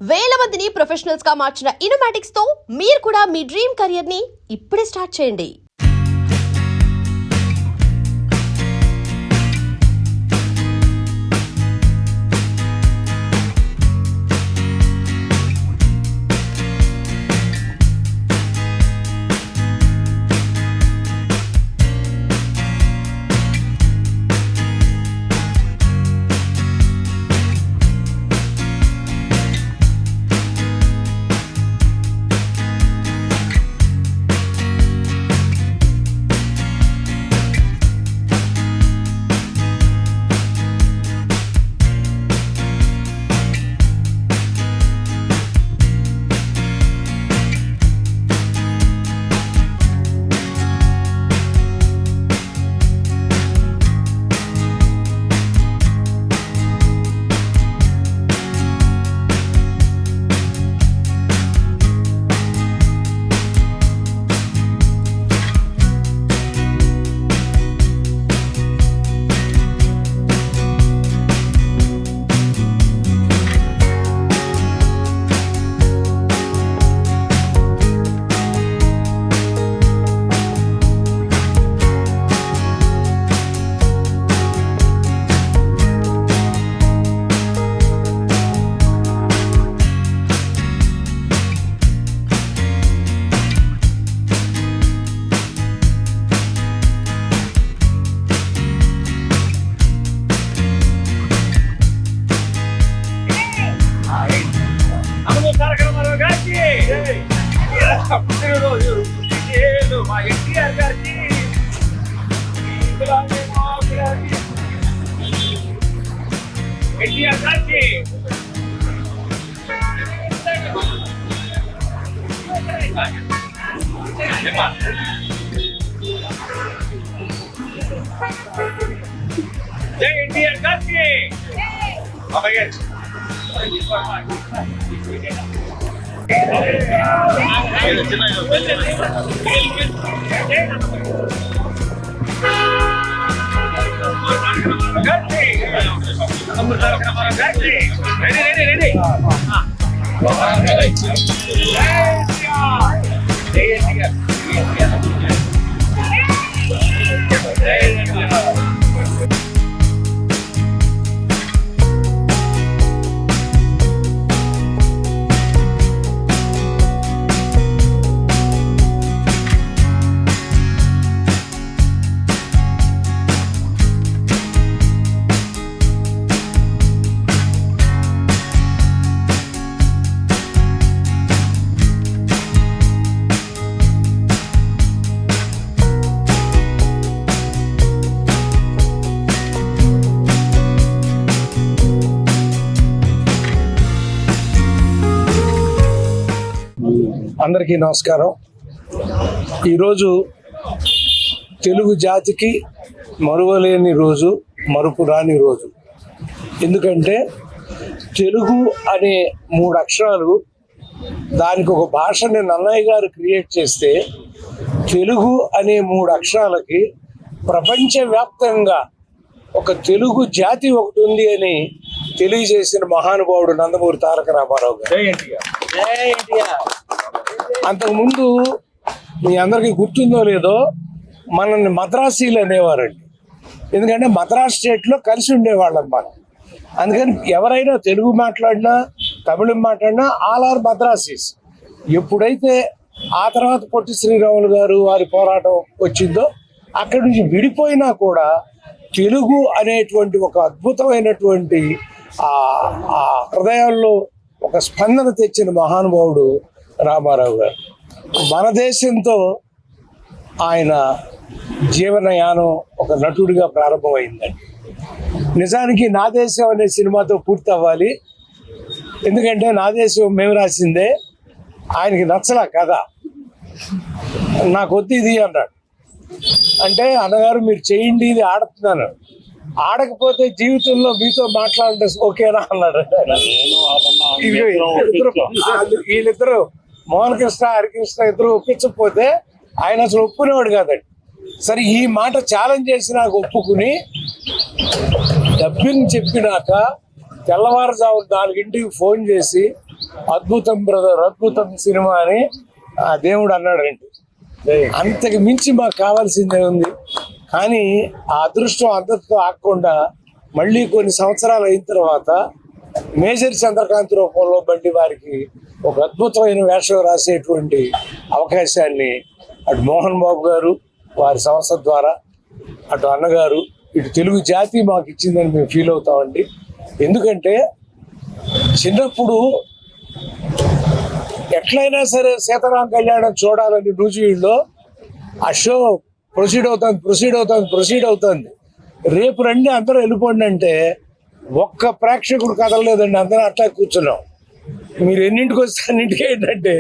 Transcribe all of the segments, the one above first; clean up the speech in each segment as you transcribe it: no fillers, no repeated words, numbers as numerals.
వేల మందిని ప్రొఫెషనల్స్ గా మార్చిన ఇనోమాటిక్స్ తో మీరు కూడా మీ డ్రీమ్ కెరియర్ ని ఇప్పుడే స్టార్ట్ చేయండి. అందరికీ నమస్కారం. ఈరోజు తెలుగు జాతికి మరువలేని రోజు, మరుపురాని రోజు. ఎందుకంటే తెలుగు అనే 3 అక్షరాలు, దానికి ఒక భాషని నన్నయ్య గారు క్రియేట్ చేస్తే తెలుగు అనే 3 అక్షరాలకి ప్రపంచవ్యాప్తంగా ఒక తెలుగు జాతి ఒకటి ఉంది అని తెలియజేసిన మహానుభావుడు నందమూరి తారక రామారావు గారు. అంతకుముందు మీ అందరికీ గుర్తుందో లేదో, మనల్ని మద్రాసీలు అనేవారండి. ఎందుకంటే మద్రాస్ స్టేట్లో కలిసి ఉండేవాళ్ళం అన్నమాట. అందుకని ఎవరైనా తెలుగు మాట్లాడినా, తమిళం మాట్లాడినా ఆల్ ఆర్ మద్రాసీస్. ఎప్పుడైతే ఆ తర్వాత పొట్టి శ్రీరాములు గారు వారి పోరాటం వచ్చిందో, అక్కడి నుంచి విడిపోయినా కూడా తెలుగు అనేటువంటి ఒక అద్భుతమైనటువంటి ఆ హృదయాల్లో ఒక స్పందన తెచ్చిన మహానుభావుడు రామారావు గారు. మన దేశంతో ఆయన జీవనయానం ఒక నటుడిగా ప్రారంభమైందండి. నిజానికి నా దేశం అనే సినిమాతో పూర్తి అవ్వాలి. ఎందుకంటే నా దేశం మేము రాసిందే. ఆయనకి నచ్చలా కథ, నాకు వద్దు ఇది అన్నాడు. అంటే అన్నగారు మీరు చేయండి, ఇది ఆడుతున్నాను, ఆడకపోతే జీవితంలో మీతో మాట్లాడండి ఓకేనా అన్నాడు. వీళ్ళిద్దరు మోహన్ కృష్ణ, హరికృష్ణ ఇద్దరు ఒప్పించకపోతే ఆయన అసలు ఒప్పుకునేవాడు కాదండి. సరే ఈ మాట ఛాలెంజ్ చేసి నాకు ఒప్పుకుని డబ్బింగ్ చెప్పినాక తెల్లవారుజాము 4 గంటలకు ఫోన్ చేసి అద్భుతం బ్రదర్, అద్భుతం సినిమా అని ఆ దేవుడు అన్నాడండి. అంతకు మించి మాకు కావాల్సిందే ఉంది. కానీ ఆ అదృష్టం అంతటితో ఆగకుండా మళ్ళీ కొన్ని సంవత్సరాలు అయిన తర్వాత మేజర్ చంద్రకాంత్ రూపంలో బండి వారికి ఒక అద్భుతమైన వేషం రాసేటువంటి అవకాశాన్ని అటు మోహన్ బాబు గారు వారి సంస్థ ద్వారా, అటు అన్నగారు, ఇటు తెలుగు జాతి మాకు ఇచ్చిందని మేము ఫీల్ అవుతామండి. ఎందుకంటే చిన్నప్పుడు ఎట్లయినా సరే సీతారాం కళ్యాణం చూడాలని నూజివీడులో ఆ షో ప్రొసీడ్ అవుతుంది. రేపు రండి అందరూ వెళ్ళిపోండి అంటే ఒక్క ప్రేక్షకుడు కదలలేదండి. అందరం అట్లా కూర్చున్నాం. మీరు ఎన్నింటికి వస్తే అన్నింటికి ఏంటంటే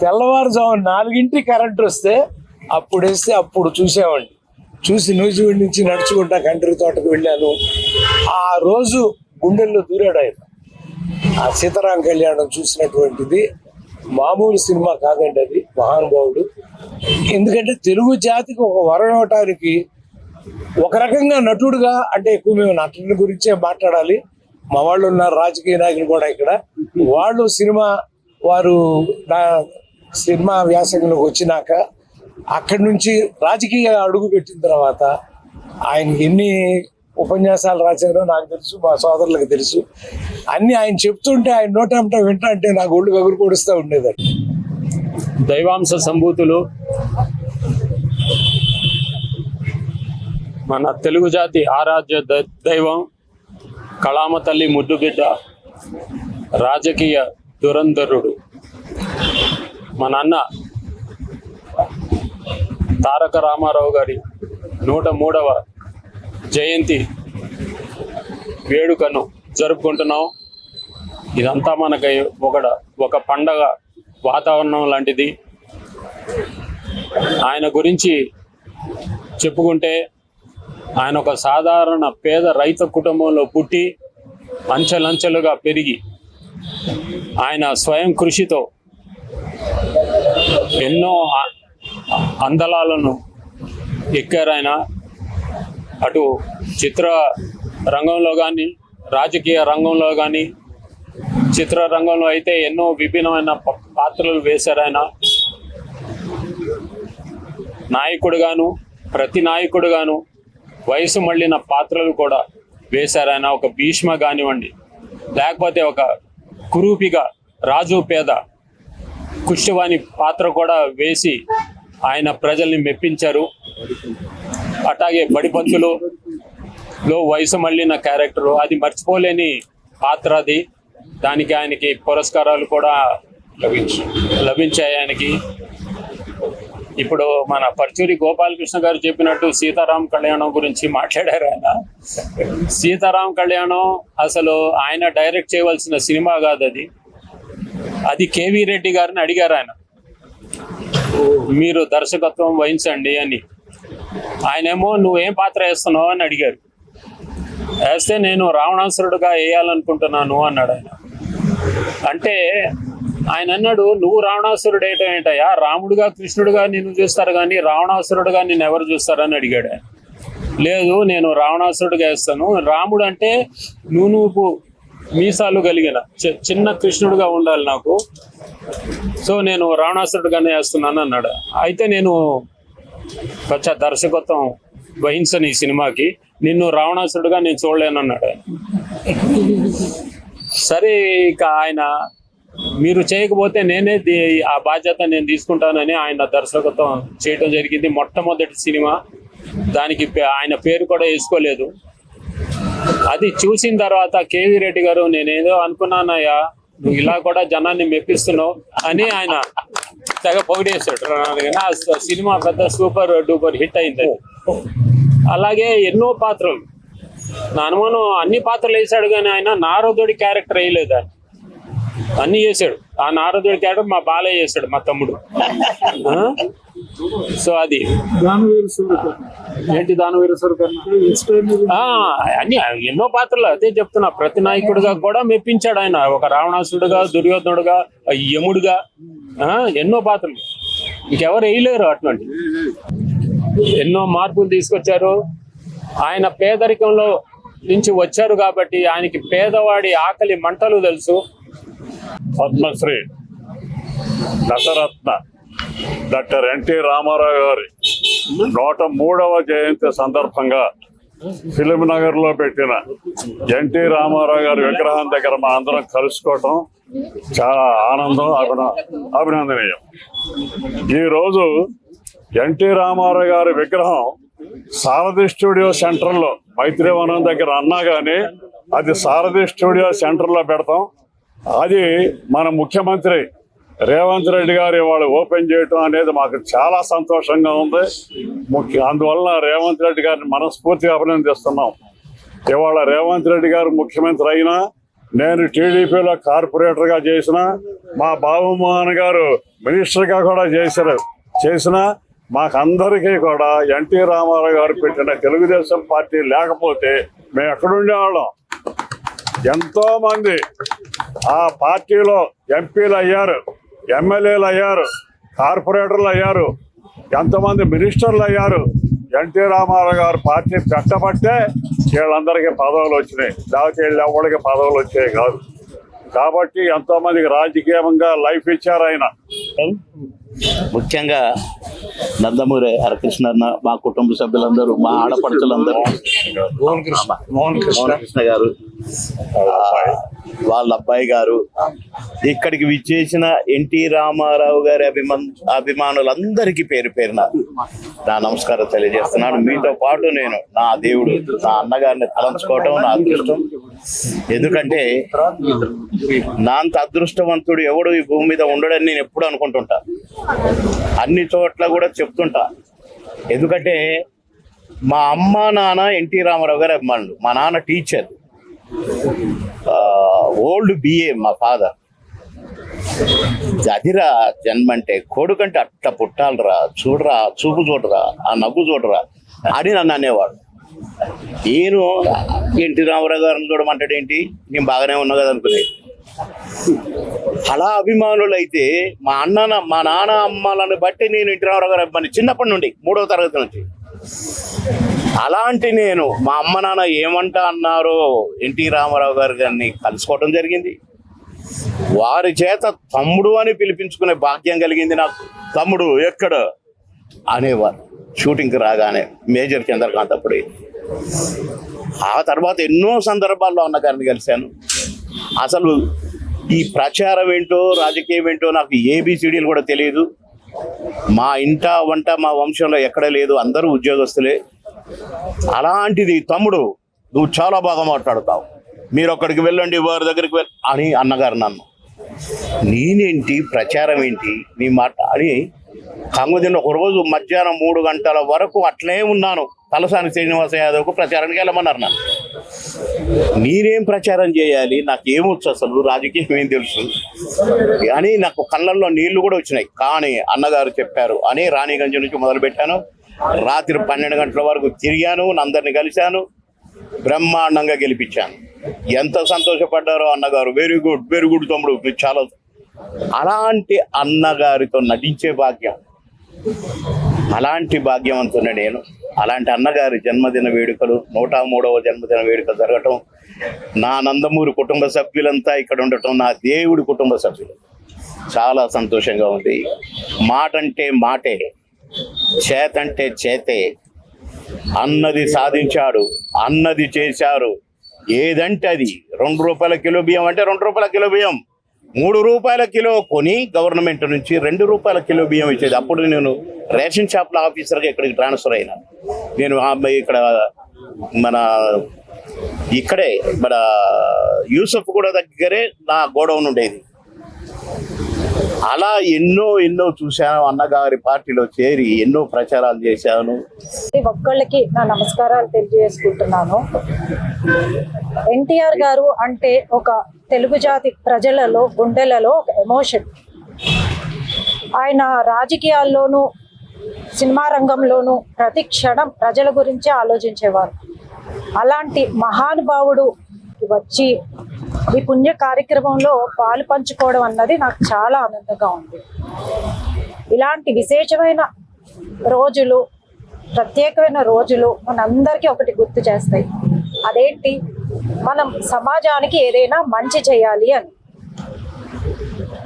తెల్లవారుజాము 4 కరెంట్ వస్తే అప్పుడు వేస్తే అప్పుడు చూసామండి. చూసి నూజివీడి నుంచి నడుచుకుంటా కంట్రీ తోటకు వెళ్ళాను. ఆ రోజు గుండెల్లో దూరాడు ఆయన. ఆ సీతారాం కళ్యాణం చూసినటువంటిది మామూలు సినిమా కాదండి, అది మహానుభావుడు. ఎందుకంటే తెలుగు జాతికి ఒక వరం ఇవ్వటానికి ఒక రకంగా నటుడుగా, అంటే ఎక్కువ మేము నటుని గురించే మాట్లాడాలి. మా వాళ్ళు ఉన్నారు రాజకీయ నాయకులు కూడా ఇక్కడ. వాళ్ళు వారు నా సినిమా వ్యాసంలోకి వచ్చినాక అక్కడి నుంచి రాజకీయ అడుగు పెట్టిన తర్వాత ఆయనకి ఎన్ని ఉపన్యాసాలు రాశారో నాకు తెలుసు, మా సోదరులకు తెలుసు. అన్ని ఆయన చెప్తుంటే ఆయన నోటంట వింటా అంటే నాకు ఒళ్ళు గగురు పొడుస్తూ ఉండేదండి. దైవాంశ సంభూతులు, మన తెలుగు జాతి ఆరాధ్య దైవం, కళామ తల్లి ముద్దుబిడ్డ, రాజకీయ దురంధరుడు మన అన్న తారక రామారావు గారి 103వ జయంతి వేడుకను జరుపుకుంటున్నాం. ఇదంతా మనకి ఒక పండగ వాతావరణం లాంటిది. ఆయన గురించి చెప్పుకుంటే ఆయన ఒక సాధారణ పేద రైతు కుటుంబంలో పుట్టి అంచెలంచెలుగా పెరిగి ఆయన స్వయం కృషితో ఎన్నో అందలాలను ఎక్కారు. ఆయన అటు చిత్ర రంగంలో కానీ, రాజకీయ రంగంలో కానీ, చిత్ర రంగంలో అయితే ఎన్నో విభిన్నమైన పాత్రలు వేశారు. ఆయన నాయకుడుగాను, ప్రతి నాయకుడుగాను వయసు మళ్ళిన పాత్రలు కూడా వేశారు. ఆయన ఒక భీష్మ కానివ్వండి, లేకపోతే ఒక కురూపిగా రాజు పేద కుష్ఠవాణి పాత్ర కూడా వేసి ఆయన ప్రజల్ని మెప్పించారు. అట్లాగే బడిపంతులులో వయసు మళ్ళిన క్యారెక్టరు, అది మర్చిపోలేని పాత్ర. అది దానికి ఆయనకి పురస్కారాలు కూడా లభించాయి ఆయనకి. ఇప్పుడు మన పర్చూరి గోపాలకృష్ణ గారు చెప్పినట్టు సీతారాం కళ్యాణం గురించి మాట్లాడారు ఆయన. సీతారాం కళ్యాణం అసలు ఆయన డైరెక్ట్ చేయవలసిన సినిమా కాదు అది. అది కేవీ రెడ్డి గారిని అడిగారు ఆయన, మీరు దర్శకత్వం వహించండి అని. ఆయనేమో నువ్వేం పాత్ర వేస్తున్నావు అని అడిగారు. వేస్తే నేను రావణాసురుడుగా వేయాలనుకుంటున్నాను అన్నాడు ఆయన. అంటే ఆయన అన్నాడు, నువ్వు రావణాసురుడు వేయటం ఏంటయ్యా, రాముడుగా కృష్ణుడుగా నిన్ను చూస్తారు కానీ రావణాసురుడుగా నిన్ను ఎవరు చూస్తారని అడిగాడు ఆయన. లేదు, నేను రావణాసురుడుగా వేస్తాను. రాముడు అంటే నువ్వు మీసాలు కలిగిన చిన్న కృష్ణుడుగా ఉండాలి నాకు, సో నేను రావణాసురుడుగానే వేస్తున్నాను అన్నాడు. అయితే నేను దర్శకత్వం వహించను ఈ సినిమాకి, నిన్ను రావణాసురుడుగా నేను చూడలేను అన్నాడు ఆయన. సరే ఇక ఆయన, మీరు చేయకపోతే నేనే ఆ బాధ్యత నేను తీసుకుంటానని ఆయన దర్శకత్వం చేయటం జరిగింది. మొట్టమొదటి సినిమా, దానికి ఆయన పేరు కూడా వేసుకోలేదు. అది చూసిన తర్వాత కేవీ రెడ్డి గారు, నేనేదో అనుకున్నానయ్యా, నువ్వు ఇలా కూడా జనాన్ని మెప్పిస్తున్నావు అని ఆయన తెగ పొగిడేశాడు. ఆ సినిమా పెద్ద సూపర్ డూపర్ హిట్ అయింది. అలాగే ఎన్నో పాత్రలు, నా అనుమానం అన్ని పాత్రలు వేసాడు కానీ ఆయన నారదుడి క్యారెక్టర్ వేయలేదు. ఆయన అన్ని చేశాడు. ఆ నారదుడి క్యారెక్టర్ మా బాలయ్య చేశాడు, మా తమ్ముడు. సో అది ఏంటి దానవీర అన్ని ఎన్నో పాత్రలు. అదే చెప్తున్నా, ప్రతి నాయకుడిగా కూడా మెప్పించాడు ఆయన. ఒక రావణాసుడుగా, దుర్యోధనుడుగా, యముడుగా, ఎన్నో పాత్రలు ఇంకెవరు వేయలేరు అటువంటి. ఎన్నో మార్పులు తీసుకొచ్చారు. ఆయన పేదరికంలో నుంచి వచ్చారు కాబట్టి ఆయనకి పేదవాడి ఆకలి మంటలు తెలుసు. పద్మశ్రీ నటరత్న డాక్టర్ ఎన్టీ రామారావు గారి 103వ జయంతి సందర్భంగా ఫిలిం నగర్ లో పెట్టిన ఎన్టీ రామారావు గారి విగ్రహం దగ్గర మా అందరం కలుసుకోవటం చాలా ఆనందం, అభినందనీయం. ఈరోజు ఎన్టీ రామారావు గారి విగ్రహం సారథి స్టూడియో సెంటర్ లో మైత్రివనం దగ్గర అన్నా గానీ అది సారథి స్టూడియో సెంటర్ లో పెడతాం. అది మన ముఖ్యమంత్రి రేవంత్ రెడ్డి గారు ఇవాళ ఓపెన్ చేయటం అనేది మాకు చాలా సంతోషంగా ఉంది. అందువలన రేవంత్ రెడ్డి గారిని మనస్ఫూర్తిగా అభినందిస్తున్నాం. ఇవాళ రేవంత్ రెడ్డి గారు ముఖ్యమంత్రి అయినా, నేను టీడీపీలో కార్పొరేటర్గా చేసిన, మా బాబుమోహన్ గారు మినిస్టర్గా కూడా చేసిన మాకందరికీ కూడా ఎన్టీ రామారావు గారు పెట్టిన తెలుగుదేశం పార్టీ లేకపోతే మేము ఎక్కడుండేవాళ్ళం. ఎంతో మంది ఆ పార్టీలో ఎంపీలు అయ్యారు, ఎమ్మెల్యేలు అయ్యారు, కార్పొరేటర్లు అయ్యారు, ఎంతమంది మినిస్టర్లు అయ్యారు. ఎన్టీ రామారావు గారు పార్టీ పెట్టబట్టే వీళ్ళందరికీ పదవులు వచ్చినాయి, లేకపోతే వీళ్ళు ఎవరికి పదవులు వచ్చాయి కాదు. కాబట్టి ఎంతో మందికి రాజకీయంగా లైఫ్ ఇచ్చారు ఆయన. ముఖ్యంగా నందమూరి హరకృష్ణ అన్న, మా కుటుంబ సభ్యులందరూ, మా ఆడపడుచులందరూ, మోహన్ కృష్ణ గారు, వాళ్ళ అబ్బాయి గారు, ఇక్కడికి విచ్చేసిన ఎన్టీ రామారావు గారి అభిమానులందరికీ పేరు పేరున నా నమస్కారం తెలియజేస్తున్నాను. మీతో పాటు నేను నా దేవుడు, నా అన్నగారిని తలంచుకోవటం నా అదృష్టం. ఎందుకంటే నా అంత అదృష్టవంతుడు ఎవడు ఈ భూమి మీద ఉండడని నేను ఎప్పుడు అనుకుంటుంటా, అన్ని చోట్ల కూడా చెప్తుంటా. ఎందుకంటే మా అమ్మ నాన్న ఎన్టీ రామారావు గారి అభిమానులు. మా నాన్న టీచర్, ఓల్డ్ బిఏ మా ఫాదర్. అదిరా జన్మంటే, కొడుకంటే అట్ట పుట్టాలరా, చూడరా, చూపు చూడరా, ఆ నవ్వు చూడరా అని నన్ను అనేవాడు. నేను ఎన్టీ రామారావు గారిని చూడమంటాడేంటి, నేను బాగానే ఉన్నా కదా అనుకునేది. అలా అభిమానులు అయితే మా నాన్న అమ్మాలను బట్టి నేను ఎన్టీ రామారావు గారి అభిమాని చిన్నప్పటి నుండి, 3వ తరగతి నుంచి. అలాంటి నేను మా అమ్మ నాన్న ఏమంటా అన్నారో ఎన్టీ రామారావు గారిని కలుసుకోవటం జరిగింది. వారి చేత తమ్ముడు అని పిలిపించుకునే భాగ్యం కలిగింది నాకు. తమ్ముడు ఎక్కడ అనేవారు షూటింగ్కి రాగానే, మేజర్ చంద్రకాంత్ అప్పుడు. ఆ తర్వాత ఎన్నో సందర్భాల్లో అన్నగారిని కలిశాను. అసలు ఈ ప్రచారం ఏంటో, రాజకీయం ఏంటో నాకు ఏబిసిడీలు కూడా తెలియదు. మా ఇంట వంట మా వంశంలో ఎక్కడ లేదు, అందరూ ఉద్యోగస్తులే. అలాంటిది తమ్ముడు నువ్వు చాలా బాగా మాట్లాడతావు, మీరు అక్కడికి వెళ్ళండి, వారి దగ్గరికి అని అన్నగారు నన్ను. నేనేంటి, ప్రచారం ఏంటి నీ మాట అని కంగుదిన్న ఒకరోజు మధ్యాహ్నం 3 గంటల వరకు అట్లే ఉన్నాను. తలసాని శ్రీనివాస యాదవ్కు ప్రచారానికి వెళ్ళమన్నారు నన్ను. నేనేం ప్రచారం చేయాలి, నాకేమొచ్చు, అసలు రాజకీయం ఏం తెలుసు అని నాకు కళ్ళల్లో నీళ్లు కూడా వచ్చినాయి. కానీ అన్నగారు చెప్పారు అని రాణిగంజ్ నుంచి మొదలుపెట్టాను. రాత్రి 12 గంటల వరకు తిరిగాను, అందరిని కలిశాను, బ్రహ్మాండంగా గెలిపించాను. ఎంత సంతోషపడ్డారో అన్నగారు. వెరీ గుడ్ తమ్ముడు, మీరు చాలా. అలాంటి అన్నగారితో నటించే భాగ్యం, అలాంటి భాగ్యవంతున్న నేను. అలాంటి అన్నగారి జన్మదిన వేడుకలు, 103వ జన్మదిన వేడుకలు జరగటం, నా నందమూరి కుటుంబ సభ్యులంతా ఇక్కడ ఉండటం, నా దేవుడి కుటుంబ సభ్యులు, చాలా సంతోషంగా ఉంది. మాట అంటే మాటే, చేతంటే చేతే. అన్నది సాధించాడు, అన్నది చేశారు. ఏదంటే అది. 2 రూపాయల కిలో బియ్యం అంటే 2 రూపాయల కిలో బియ్యం, 3 రూపాయల కిలో కొని గవర్నమెంట్ నుంచి 2 రూపాయల కిలో బియ్యం ఇచ్చేది. అప్పుడు నేను రేషన్ షాప్ల ఆఫీసర్గా ఇక్కడికి ట్రాన్స్ఫర్ అయినా. నేను ఇక్కడ ఇక్కడే మన యూసఫ్ కూడా దగ్గరే నా గోడౌన్ ఉండేది. అలా ఎన్నో చూశాను. అన్నగారి పార్టీలో చేరి ఎన్నో ప్రచారాలు చేశాను. ఒక్కళ్ళకి నా నమస్కారాలు తెలియజేసుకుంటున్నాను. ఎన్టీఆర్ గారు అంటే ఒక తెలుగు జాతి ప్రజలలో, గుండెలలో ఒక ఎమోషన్. ఆయన రాజకీయాల్లోనూ, సినిమా రంగంలోనూ ప్రతి క్షణం ప్రజల గురించి ఆలోచించేవారు. అలాంటి మహానుభావుడు వచ్చి ఈ పుణ్య కార్యక్రమంలో పాలు పంచుకోవడం అన్నది నాకు చాలా ఆనందంగా ఉంది. ఇలాంటి విశేషమైన రోజులు, ప్రత్యేకమైన రోజులు మనందరికీ ఒకటి గుర్తు చేస్తాయి. అదేంటి, మనం సమాజానికి ఏదైనా మంచి చేయాలి అని.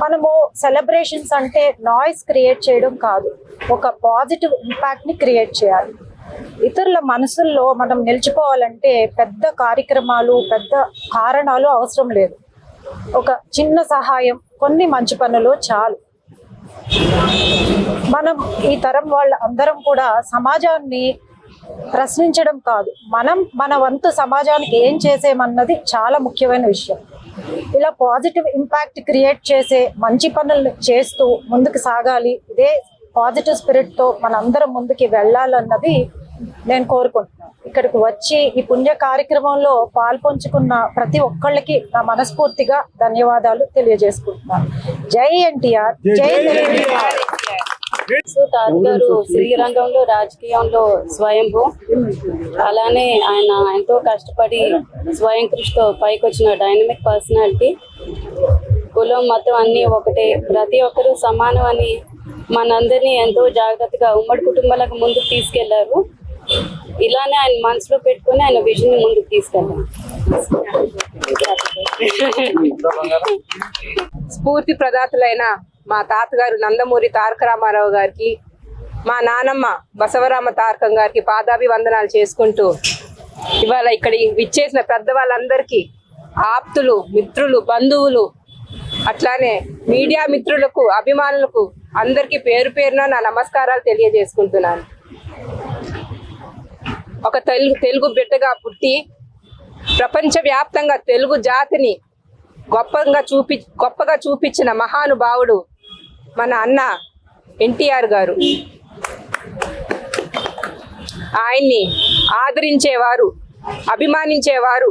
మనము సెలబ్రేషన్స్ అంటే నాయిస్ క్రియేట్ చేయడం కాదు, ఒక పాజిటివ్ ఇంపాక్ట్ని క్రియేట్ చేయాలి. ఇతరుల మనసుల్లో మనం నిలిచిపోవాలంటే పెద్ద కార్యక్రమాలు, పెద్ద కారణాలు అవసరం లేదు. ఒక చిన్న సహాయం, కొన్ని మంచి పనులు చాలు. మనం ఈ తరం వాళ్ళ అందరం కూడా సమాజాన్ని ప్రశ్నించడం కాదు, మనం మన వంతు సమాజానికి ఏం చేసేమన్నది చాలా ముఖ్యమైన విషయం. ఇలా పాజిటివ్ ఇంపాక్ట్ క్రియేట్ చేసే మంచి పనులు చేస్తూ ముందుకు సాగాలి. ఇదే పాజిటివ్ స్పిరిట్తో మనందరం ముందుకి వెళ్ళాలన్నది నేను కోరుకుంటున్నాను. ఇక్కడికి వచ్చి ఈ పుణ్య కార్యక్రమంలో పాల్పంచుకున్న ప్రతి ఒక్కళ్ళకి నా మనస్ఫూర్తిగా ధన్యవాదాలు తెలియజేసుకుంటున్నాను. జై ఎన్టీఆర్, జై ఎన్టీఆర్. సో తాతగారు శ్రీరంగంలో రాజకీయంలో స్వయంభూ, అలానే ఆయన ఎంతో కష్టపడి స్వయం కృషితో పైకి వచ్చిన డైనమిక్ పర్సనాలిటీ. కులం మతం అన్నీ ఒకటే, ప్రతి ఒక్కరూ సమానం అని మనందరినీ ఎంతో జాగ్రత్తగా ఉమ్మడి కుటుంబాలకు ముందుకు తీసుకెళ్లారు. ఇలానే ఆయన మనసులో పెట్టుకుని ఆయన విజన్ ని ముందుకు తీసుకెళ్ళారు. స్ఫూర్తి ప్రదాతలైన మా తాతగారు నందమూరి తారక రామారావు గారికి, మా నానమ్మ బసవరామ తారకం గారికి పాదాభివందనాలు చేసుకుంటూ, ఇవాళ ఇక్కడ విచ్చేసిన పెద్దవాళ్ళందరికీ, ఆప్తులు, మిత్రులు, బంధువులు, అట్లానే మీడియా మిత్రులకు, అభిమానులకు అందరికీ పేరు పేరున నా నమస్కారాలు తెలియజేసుకుంటున్నాను. ఒక తెలుగు బిడ్డగా పుట్టి ప్రపంచవ్యాప్తంగా తెలుగు జాతిని గొప్పగా చూపించిన మహానుభావుడు మన అన్న ఎన్టీఆర్ గారు. ఆయన్ని ఆదరించేవారు, అభిమానించేవారు,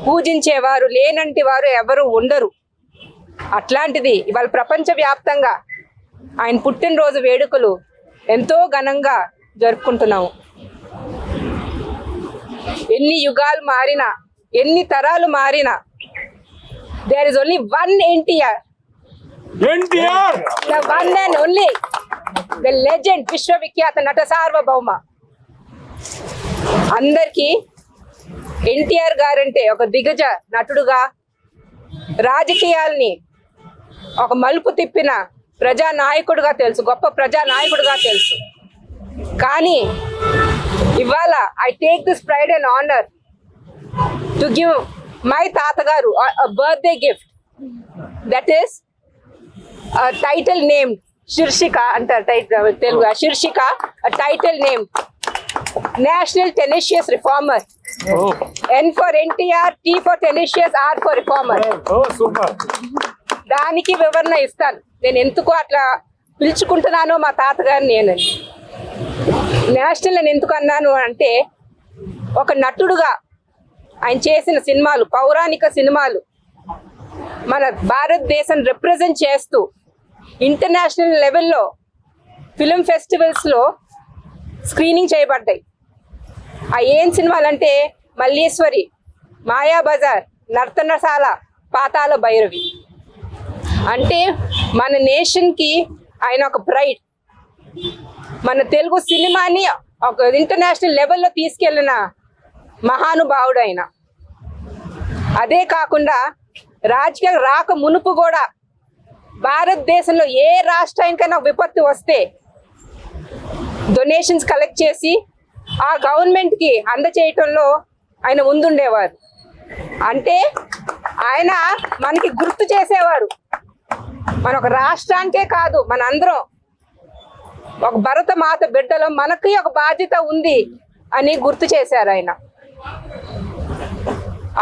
పూజించేవారు లేనంటి వారు ఎవరు ఉండరు. అట్లాంటిది ఇవాళ ప్రపంచవ్యాప్తంగా ఆయన పుట్టినరోజు వేడుకలు ఎంతో ఘనంగా జరుపుకుంటున్నాము. ఎన్ని యుగాలు మారినా, ఎన్ని తరాలు మారినా, there is only one NTR. The one and only, the legend, విశ్వవిఖ్యాత నట సార్వభౌమ. అందరికీ ఎన్టీఆర్ గారంటే ఒక దిగ్గజ నటుడుగా, రాజకీయాల్ని ఒక మలుపు తిప్పిన ప్రజానాయకుడుగా తెలుసు, గొప్ప ప్రజానాయకుడుగా తెలుసు. కానీ ఇవాళ I take this pride and honour to give my తాతగారు birthday gift. That is title name శీర్షిక అంటారు, తెలుగు శీర్షిక, title name national tenacious reformer. N for NTR, T for tenacious, R for reformer. దానికి వివరణ ఇస్తాను. నేను ఎందుకు అట్లా పిలుచుకుంటున్నానో మా తాతగారిని నేనని. నేషనల్ అని ఎందుకు అన్నాను అంటే, ఒక నటుడుగా ఆయన చేసిన సినిమాలు, పౌరాణిక సినిమాలు మన భారతదేశం రిప్రజెంట్ చేస్తూ ఇంటర్నేషనల్ లెవెల్లో ఫిలిం ఫెస్టివల్స్లో స్క్రీనింగ్ చేయబడ్డాయి. ఆ ఏం సినిమాలంటే మల్లీశ్వరి, మాయాబజార్, నర్తనశాల, పాతాళ భైరవి. అంటే మన నేషన్కి ఆయన ఒక ప్రైడ్. మన తెలుగు సినిమాని ఒక ఇంటర్నేషనల్ లెవెల్లో తీసుకెళ్లిన మహానుభావుడు ఆయన. అదే కాకుండా రాజకీయాలు రాక మునుపు కూడా భారతదేశంలో ఏ రాష్ట్రానికైనా విపత్తు వస్తే డొనేషన్స్ కలెక్ట్ చేసి ఆ గవర్నమెంట్కి అందచేయటంలో ఆయన ముందుండేవారు. అంటే ఆయన మనకి గుర్తు చేసేవారు, మన ఒక రాష్ట్రానికే కాదు, మన అందరం ఒక భరత మాత బిడ్డలో మనకి ఒక బాధ్యత ఉంది అని గుర్తు చేశారు ఆయన.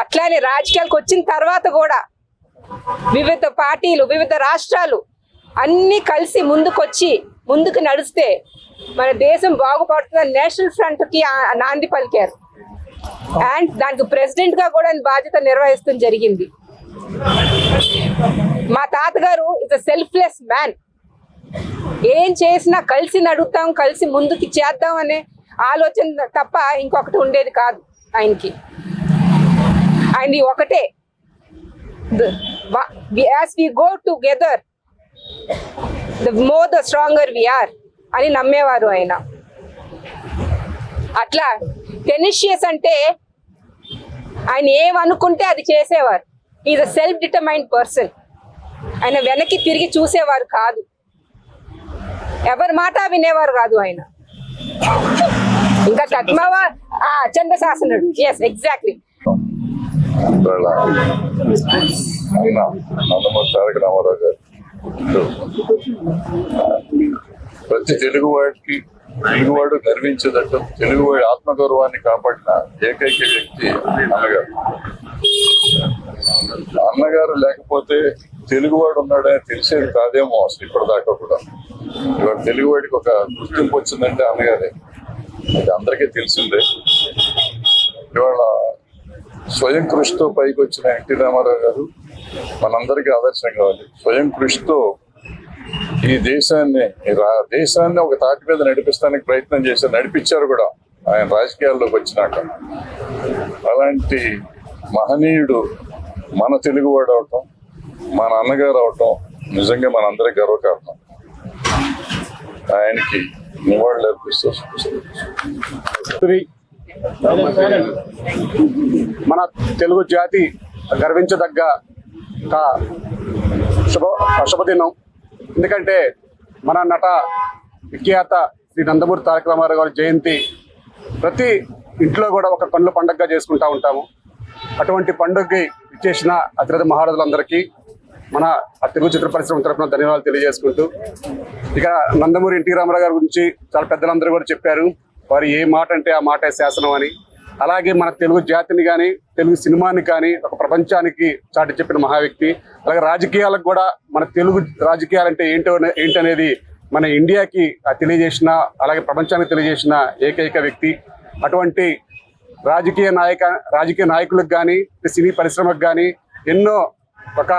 అట్లానే రాజకీయాలకు వచ్చిన తర్వాత కూడా వివిధ పార్టీలు, వివిధ రాష్ట్రాలు అన్నీ కలిసి ముందుకు నడిస్తే మన దేశం బాగుపడుతున్న నేషనల్ ఫ్రంట్కి నాంది పలికారు. అండ్ దానికి ప్రెసిడెంట్గా కూడా ఆయన బాధ్యత నిర్వహిస్తూ జరిగింది. మా తాతగారు ఇస్ అ సెల్ఫ్లెస్ మ్యాన్. ఏం చేసినా కలిసి నడుగుతాం, కలిసి ముందుకు చేద్దాం అనే ఆలోచన తప్ప ఇంకొకటి ఉండేది కాదు ఆయనకి. ఆయనది ఒకటే, as we go together the more the stronger we are అని నమ్మేవారు ఆయన. అట్లా టెనిషియస్ అంటే ఆయన ఏమనుకుంటే అది చేసేవారు. Is a self determined person. ఆయన వెనక్కి తిరిగి చూసేవారు కాదు, ఎవరి మాట వినేవారు కాదు ఆయన. ఇంకా కట్మావా చంద్రశాసనుడు, ఎస్ ఎగ్జాక్ట్లీ. నందమూరి తారక రామారావు గారు ప్రతి తెలుగువాడు గర్వించేటట్టు తెలుగువాడి ఆత్మగౌరవాన్ని కాపాడిన ఏకైక వ్యక్తి అన్నగారు లేకపోతే తెలుగువాడు ఉన్నాడని తెలిసేది కాదేమో అసలు ఇప్పటిదాకా కూడా. ఇవాళ తెలుగువాడికి ఒక గుర్తింపు వచ్చిందంటే అన్నగారే, అది అందరికీ తెలిసిందే. ఇవాళ స్వయం కృషితో పైకి వచ్చిన ఎన్టీ రామారావు గారు మనందరికీ ఆదర్శం కావాలి. స్వయం కృషితో ఈ దేశాన్ని ఒక తాటి మీద నడిపిస్తానికి ప్రయత్నం చేశారు, నడిపించారు కూడా ఆయన రాజకీయాల్లోకి వచ్చినాక. అలాంటి మహనీయుడు మన తెలుగువాడు అవటం, మన అన్నగారు అవటం నిజంగా మనందరికీ గర్వకారణం. ఆయనకి నివాళులు అర్పిస్తూ మన తెలుగు జాతి గర్వించదగ్గ శుభదినం. ఎందుకంటే మన నట విఖ్యాత శ్రీ నందమూరి తారక రామారావు గారి జయంతి ప్రతి ఇంట్లో కూడా ఒక కన్నుల పండుగగా చేసుకుంటూ ఉంటాము. అటువంటి పండుగకి ఇచ్చేసిన అతిరథ మహారాజులందరికీ మన తెలుగు చిత్ర పరిశ్రమ తరఫున ధన్యవాదాలు తెలియజేసుకుంటూ, ఇక నందమూరి ఎన్టీ రామారావు గారి గురించి చాలా పెద్దలందరూ కూడా చెప్పారు. వారు ఏ మాట అంటే ఆ మాట శాసనం అని. అలాగే మన తెలుగు జాతిని కానీ తెలుగు సినిమాని కానీ ఒక ప్రపంచానికి చాటి చెప్పిన మహా వ్యక్తి. అలాగే రాజకీయాలకు కూడా మన తెలుగు రాజకీయాలంటే ఏంటనేది మన ఇండియాకి తెలియజేసిన, అలాగే ప్రపంచానికి తెలియజేసిన ఏకైక వ్యక్తి. అటువంటి రాజకీయ నాయకులకు కానీ సినీ పరిశ్రమకు కానీ ఎన్నో ఒక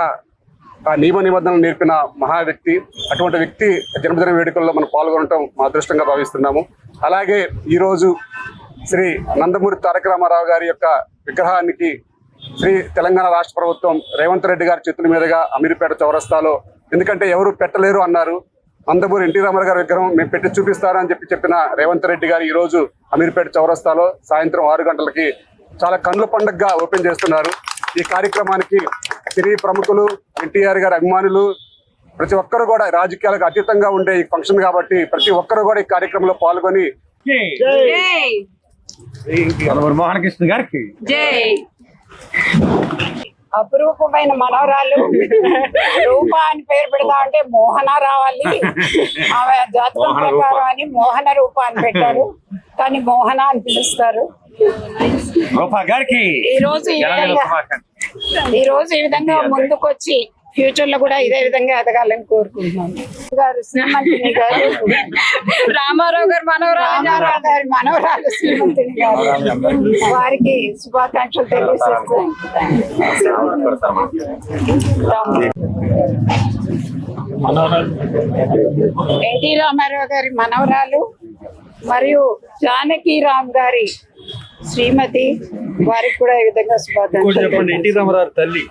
నియమ నిబంధనలు నేర్పిన మహా వ్యక్తి. అటువంటి వ్యక్తి జన్మదిన వేడుకల్లో మనం పాల్గొనడం మా అదృష్టంగా భావిస్తున్నాము. అలాగే ఈరోజు శ్రీ నందమూరి తారక రామారావు గారి యొక్క విగ్రహానికి తెలంగాణ రాష్ట్ర ప్రభుత్వం రేవంత్ రెడ్డి గారి చేతుల మీదుగా అమీర్పేట చౌరస్తాలో, ఎందుకంటే ఎవరు పెట్టలేరు అన్నారు, నందమూరి ఎన్టీ రామారావు గారి విగ్రహం మేము పెట్టి చూపిస్తారని చెప్పిన రేవంత్ రెడ్డి గారు ఈరోజు అమీర్పేట చౌరస్తాలో సాయంత్రం 6 గంటలకి చాలా కన్నుల పండుగగా ఓపెన్ చేస్తున్నారు. ఈ కార్యక్రమానికి సినీ ప్రముఖులు, ఎన్టీఆర్ గారి అభిమానులు, ప్రతి ఒక్కరు కూడా రాజకీయాలకు అతీతంగా ఉండే ఈ ఫంక్షన్ కాబట్టి ప్రతి ఒక్కరు కూడా ఈ కార్యక్రమంలో పాల్గొని మోహన కృష్ణ గారికి అపురూపమైన మనవరాలు రూప అని పేరు పెడతా అంటే మోహన రావాలి, ఆమె జాతకం ప్రకారం అని మోహన రూప అని పెట్టారు, కానీ మోహన అని పిలుస్తారు. ఈ రోజు ఈ విధంగా ముందుకొచ్చి ఫ్యూచర్ లో కూడా ఇదే విధంగా ఎదగాలని కోరుకుంటున్నాను. గారు శ్రీమంతిని గారు, రామారావు గారు మనవరాలు శ్రీమంతిని గారు, వారికి శుభాకాంక్షలు తెలియజేస్తాను. ఎన్టీ రామారావు గారి మనవరాలు మరియు జానకీరామ్ గారి శ్రీమతి, వారికి కూడా ఈ విధంగా శుభాకాంక్షలు. ఎన్టీ రామారావు తల్లి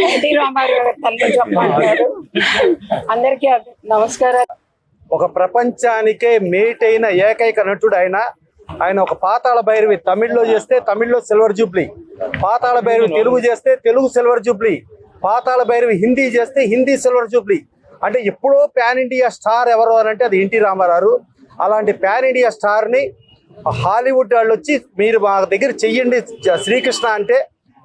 ఎన్టీ రామారావు గారి తల్లి చెప్పారు. అందరికీ నమస్కారం. ఒక ప్రపంచానికే మేట్ అయిన ఏకైక నటుడు ఆయన ఒక పాతాళ భైరవి తమిళ్లో చేస్తే తమిళ్లో సిల్వర్ జూబ్లీ, పాతాళ భైరవి తెలుగు చేస్తే తెలుగు సిల్వర్ జూబ్లీ, పాతాళ భైరవి హిందీ చేస్తే హిందీ సిల్వర్ జూబ్లీ. అంటే ఎప్పుడో ప్యాన్ ఇండియా స్టార్ ఎవరు అని అంటే అది ఎన్టీ రామారావు. అలాంటి ప్యాన్ ఇండియా స్టార్ని హాలీవుడ్ వాళ్ళు వచ్చి మీరు మా దగ్గర చెయ్యండి శ్రీకృష్ణ అంటే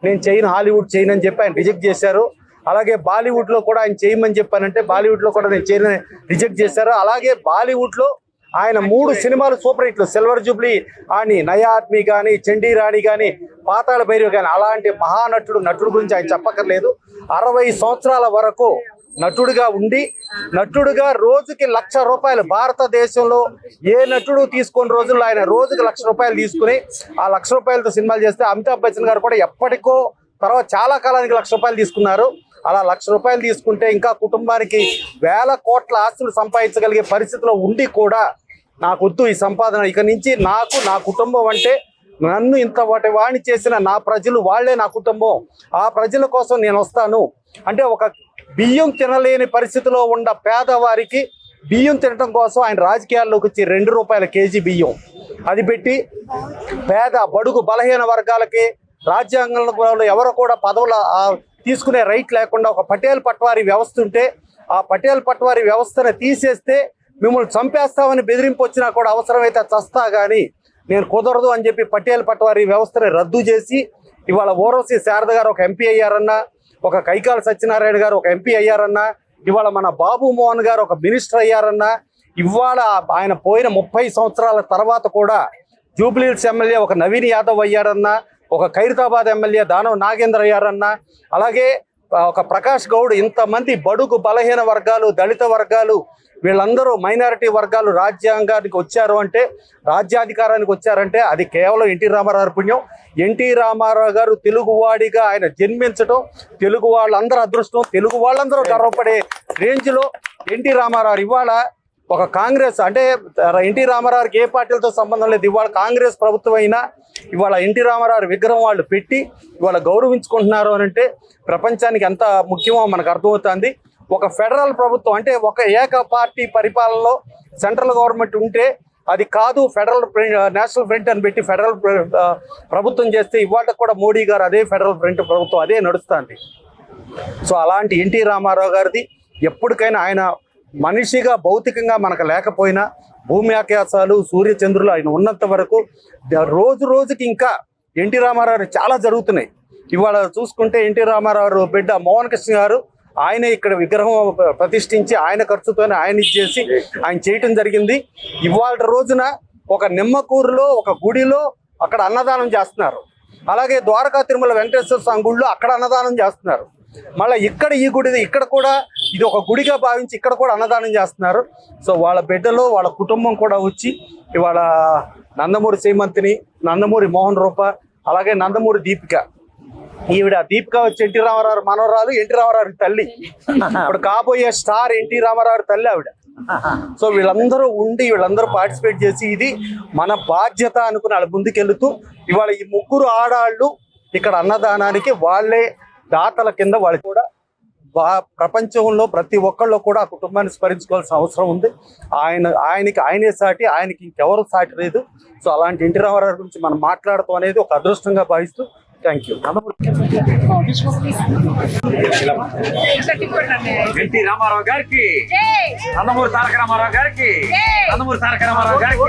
నేను చేయను, హాలీవుడ్ చేయను అని చెప్పి ఆయన రిజెక్ట్ చేశారు. అలాగే బాలీవుడ్లో కూడా ఆయన చేయమని చెప్పానంటే బాలీవుడ్లో కూడా నేను చేయను రిజెక్ట్ చేశారు. అలాగే బాలీవుడ్లో ఆయన 3 సినిమాలు సూపర్ హిట్లు, సిల్వర్ జూబ్లీ అని, నయా ఆద్మీ కానీ, చండీ రాణి కానీ, పాతాళ భైరవి కానీ. అలాంటి నటుడు గురించి ఆయన చెప్పక్కర్లేదు. 60 సంవత్సరాల వరకు నటుడుగా ఉండి నటుడుగా రోజుకి ₹1,00,000 భారతదేశంలో ఏ నటుడు తీసుకున్న రోజుల్లో ఆయన రోజుకి ₹1,00,000 తీసుకుని ఆ ₹1,00,000తో సినిమాలు చేస్తే అమితాబ్ బచ్చన్ గారు కూడా ఎప్పటికో తర్వాత చాలా కాలానికి ₹1,00,000 తీసుకున్నారు. అలా ₹1,00,000 తీసుకుంటే ఇంకా కుటుంబానికి వేల కోట్ల ఆస్తులు సంపాదించగలిగే పరిస్థితిలో ఉండి కూడా నాకు వద్దు ఈ సంపాదన, ఇక నుంచి నాకు నా కుటుంబం అంటే నన్ను ఇంత వాణి చేసిన నా ప్రజలు వాళ్లే నా కుటుంబం, ఆ ప్రజల కోసం నేను వస్తాను అంటే ఒక బియ్యం తినలేని పరిస్థితిలో ఉన్న పేదవారికి బియ్యం తినడం కోసం ఆయన రాజకీయాల్లోకి వచ్చి ₹2 కేజీ బియ్యం అది పెట్టి పేద బడుగు బలహీన వర్గాలకి రాజ్యాంగంలో ఎవరు కూడా తీసుకునే రైట్ లేకుండా ఒక పటేల్ పట్వారీ వ్యవస్థ ఉంటే ఆ పటేల్ పట్వారీ వ్యవస్థను తీసేస్తే మిమ్మల్ని చంపేస్తామని బెదిరింపు వచ్చినా కూడా అవసరమైతే చస్తా కానీ నేను కుదరదు అని చెప్పి పటేల్ పట్వారీ వ్యవస్థని రద్దు చేసి ఇవాళ ఓరవసి శారద గారు ఒక ఎంపీ అయ్యారన్నా, ఒక కైకాల సత్యనారాయణ గారు ఒక ఎంపీ అయ్యారన్నా, ఇవాళ మన బాబు మోహన్ గారు ఒక మినిస్టర్ అయ్యారన్నా, ఇవాళ ఆయన పోయిన 30 సంవత్సరాల తర్వాత కూడా జూబ్లీహిల్స్ ఎమ్మెల్యే ఒక నవీన్ యాదవ్ అయ్యారన్నా, ఒక ఖైరతాబాద్ ఎమ్మెల్యే దానవ్ నాగేంద్ర అయ్యారన్నా, అలాగే ఒక ప్రకాష్ గౌడ్, ఇంతమంది బడుగు బలహీన వర్గాలు, దళిత వర్గాలు, వీళ్ళందరూ మైనారిటీ వర్గాలు రాజ్యాంగానికి వచ్చారు అంటే, రాజ్యాధికారానికి వచ్చారంటే అది కేవలం ఎన్టీ రామారావు పుణ్యం. ఎన్టీ రామారావు గారు తెలుగువాడిగా ఆయన జన్మించడం తెలుగు వాళ్ళందరూ అదృష్టం, తెలుగు వాళ్ళందరూ గర్వపడే రేంజ్లో ఎన్టీ రామారావు. ఇవాళ ఒక కాంగ్రెస్ అంటే ఎన్టీ రామారావుకి ఏ పార్టీలతో సంబంధం లేదు, ఇవాళ కాంగ్రెస్ ప్రభుత్వం అయినా ఇవాళ ఎన్టీ రామారావు విగ్రహం వాళ్ళు పెట్టి ఇవాళ గౌరవించుకుంటున్నారు అని అంటే ప్రపంచానికి ఎంత ముఖ్యమో మనకు అర్థమవుతుంది. ఒక ఫెడరల్ ప్రభుత్వం అంటే ఒక ఏక పార్టీ పరిపాలనలో సెంట్రల్ గవర్నమెంట్ ఉంటే అది కాదు, ఫెడరల్ నేషనల్ ఫ్రంట్ అని పెట్టి ఫెడరల్ ప్రభుత్వం చేస్తే ఇవాళ కూడా మోడీ గారు అదే ఫెడరల్ ఫ్రంట్ ప్రభుత్వం అదే నడుస్తుంది. సో అలాంటి ఎన్టీ రామారావు గారిది ఎప్పటికైనా ఆయన మనిషిగా భౌతికంగా మనకు లేకపోయినా భూమి ఆకాశాలు సూర్యచంద్రులు ఆయన ఉన్నంత వరకు రోజు రోజుకి ఇంకా ఎన్టీ రామారావు చాలా జరుగుతున్నాయి. ఇవాళ చూసుకుంటే ఎన్టీ రామారావు బిడ్డ మోహన్ కృష్ణ గారు ఆయన ఇక్కడ విగ్రహం ప్రతిష్ఠించి ఆయన ఖర్చుతోనే ఆయన ఇచ్చేసి ఆయన చేయటం జరిగింది. ఇవాళ రోజున ఒక నిమ్మకూరులో ఒక గుడిలో అక్కడ అన్నదానం చేస్తున్నారు, అలాగే ద్వారకా తిరుమల వెంకటేశ్వర స్వామి గుడిలో అక్కడ అన్నదానం చేస్తున్నారు. మళ్ళీ ఇక్కడ ఈ గుడి ఇక్కడ కూడా ఇది ఒక గుడిగా భావించి ఇక్కడ కూడా అన్నదానం చేస్తున్నారు. సో వాళ్ళ బిడ్డలో వాళ్ళ కుటుంబం కూడా వచ్చి ఇవాళ నందమూరి శ్రీమంతిని, నందమూరి మోహన్ రూప, అలాగే నందమూరి దీపిక, ఈవిడ దీపిక వచ్చి ఎన్టీ రామారావు మనవరాలు, ఎన్టీ రామారావు తల్లి, ఇప్పుడు కాబోయే స్టార్ ఎన్టీ రామారావు తల్లి ఆవిడ. సో వీళ్ళందరూ ఉండి వీళ్ళందరూ పార్టిసిపేట్ చేసి ఇది మన బాధ్యత అనుకుని వాళ్ళ ముందుకెళ్తూ ఇవాళ ఈ ముగ్గురు ఆడాళ్ళు ఇక్కడ అన్నదానానికి వాళ్ళే దాతల కింద వాళ్ళు కూడా ప్రపంచంలో ప్రతి ఒక్కళ్ళు కూడా ఆ కుటుంబాన్ని స్మరించుకోవాల్సిన అవసరం ఉంది. ఆయనే సాటి, ఆయనకి ఇంకెవరు సాటి లేదు. సో అలాంటి ఎన్టీ రామారావు గురించి మనం మాట్లాడటం అనేది ఒక అదృష్టంగా భావిస్తూ థ్యాంక్ యూ. ఎన్టీ రామారావు గారికి, నందమూరి తారక రామారావు గారికి, నందమూరి తారక రామారావు గారికి.